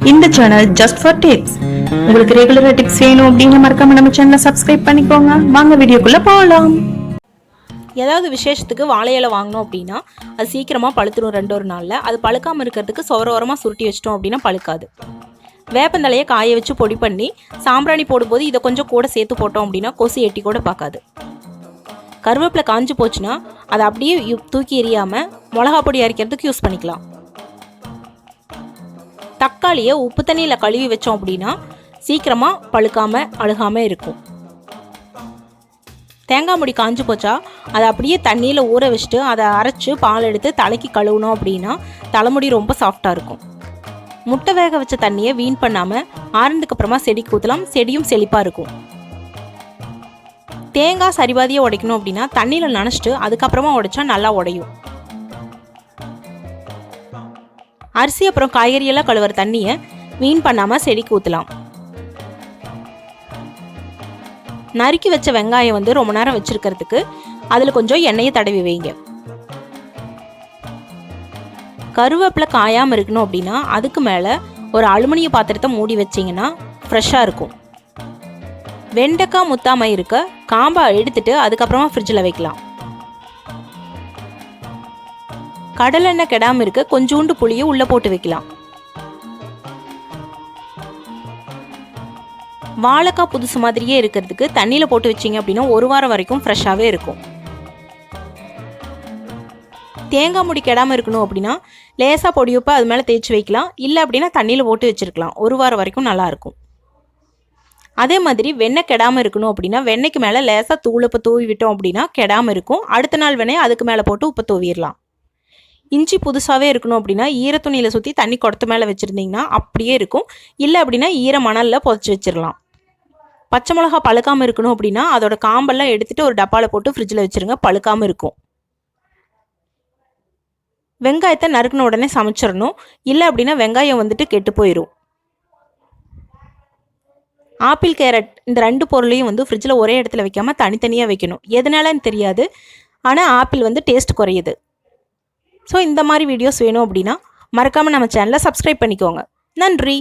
இந்த channel just for tips. உங்களுக்கு ரெகுலரா டிப்ஸ் வேணும் அப்படின்னு மறக்காம நம்ம சேனலை சப்ஸ்கிரைப் பண்ணிக்கோங்க. வாங்க வீடியோக்குள்ள போகலாம். ஏதாவது விசேஷத்துக்கு வாழை இலை வாங்கினோம் அப்படின்னா அது சீக்கிரமாக பழுத்துடும். 2 நாளில் அது பழுக்காமல் இருக்கிறதுக்கு ஓரமாக சுருட்டி வச்சிட்டோம் அப்படின்னா பழுக்காது. வேப்பந்தலையை காய வச்சு பொடி பண்ணி சாம்பிராணி போடும்போது இதை கொஞ்சம் கூட சேர்த்து போட்டோம் அப்படின்னா கொசு எட்டி கூட பார்க்காது. கருவேப்பிலை காஞ்சு போச்சுன்னா அதை அப்படியே தூக்கி எறியாமல் மிளகா பொடி அரைக்கிறதுக்கு யூஸ் பண்ணிக்கலாம். தக்காளியை உப்பு தண்ணியில் கழுவி வச்சோம் அப்படின்னா சீக்கிரமாக பழுக்காமல் அழுகாமல் இருக்கும். தேங்காய் முடி காஞ்சு போச்சா அதை அப்படியே தண்ணியில் ஊற வச்சுட்டு அதை அரைச்சி பால் எடுத்து தலைக்கு கழுவுனோம் அப்படின்னா தலைமுடி ரொம்ப சாஃப்டாக இருக்கும். முட்டை வேக வச்ச தண்ணியை வீண் பண்ணாமல் ஆறுனதுக்கு அப்புறமா செடிக்கு ஊற்றலாம். செடியும் செழிப்பாக இருக்கும். தேங்காய் சரிபாதியாக உடைக்கணும் அப்படின்னா தண்ணியில் நனைச்சிட்டு அதுக்கப்புறமா உடைச்சா நல்லா உடையும். அரிசி அப்புறம் காய்கறியெல்லாம் கழுவுற தண்ணியை வீண் பண்ணாமல் செடிக்கு ஊற்றலாம். நறுக்கி வச்ச வெங்காயம் ரொம்ப நேரம் வச்சிருக்கிறதுக்கு அதில் கொஞ்சம் எண்ணெயை தடவி வைங்க. கருவேப்பிலை காயாமல் இருக்கணும் அப்படின்னா அதுக்கு மேலே ஒரு அலுமினிய பாத்திரத்தை மூடி வச்சிங்கன்னா ஃப்ரெஷ்ஷாக இருக்கும். வெண்டைக்காய் முத்தாமல் இருக்க காம்பை எடுத்துட்டு அதுக்கப்புறமா ஃப்ரிட்ஜில் வைக்கலாம். கடலெண்ணெய் கெடாமல் இருக்க கொஞ்சோண்டு புளியை உள்ளே போட்டு வைக்கலாம். வாழைக்காய் புதுசு மாதிரியே இருக்கிறதுக்கு தண்ணியில் போட்டு வச்சிங்க அப்படின்னா 1 வாரம் வரைக்கும் ஃப்ரெஷ்ஷாகவே இருக்கும். தேங்காய் முடி கெடாமல் இருக்கணும் அப்படின்னா லேசாக பொடியுப்பை அது மேலே தேய்ச்சி வைக்கலாம். இல்லை அப்படின்னா தண்ணியில் போட்டு வச்சுருக்கலாம். 1 வாரம் வரைக்கும் நல்லாயிருக்கும். அதே மாதிரி வெண்ணெய் கெடாமல் இருக்கணும் அப்படின்னா வெண்ணெய்க்கு மேலே லேசாக தூளுப்பை தூவி விட்டோம் அப்படின்னா கெடாமல் இருக்கும். அடுத்த நாள் வெண்ணெய் அதுக்கு மேலே போட்டு உப்பை தூவிடலாம். இஞ்சி புதுசாகவே இருக்கணும் அப்படின்னா ஈரத்துணியில் சுற்றி தண்ணி குடத்து மேலே வச்சுருந்தீங்கன்னா அப்படியே இருக்கும். இல்லை அப்படின்னா ஈர மணலில் புதைச்சி வச்சிடலாம். பச்சை மிளகா பழுக்காமல் இருக்கணும் அப்படின்னா அதோட காம்பெல்லாம் எடுத்துகிட்டு ஒரு டப்பாவில் போட்டு ஃப்ரிட்ஜில் வச்சுருங்க. பழுக்காமல் இருக்கும். வெங்காயத்தை நறுக்கின உடனே சமைச்சிடணும். இல்லை அப்படின்னா வெங்காயம் கெட்டு போயிடும். ஆப்பிள் கேரட் இந்த 2 பொருளையும் ஃப்ரிட்ஜில் ஒரே இடத்துல வைக்காமல் தனித்தனியாக வைக்கணும். எதனாலன்னு தெரியாது, ஆனால் ஆப்பிள் டேஸ்ட் குறையுது. ஸோ இந்த மாதிரி வீடியோஸ் வேணும் அப்படின்னா மறக்காமல் நம்ம சேனலை சப்ஸ்கிரைப் பண்ணிக்கோங்க. நன்றி.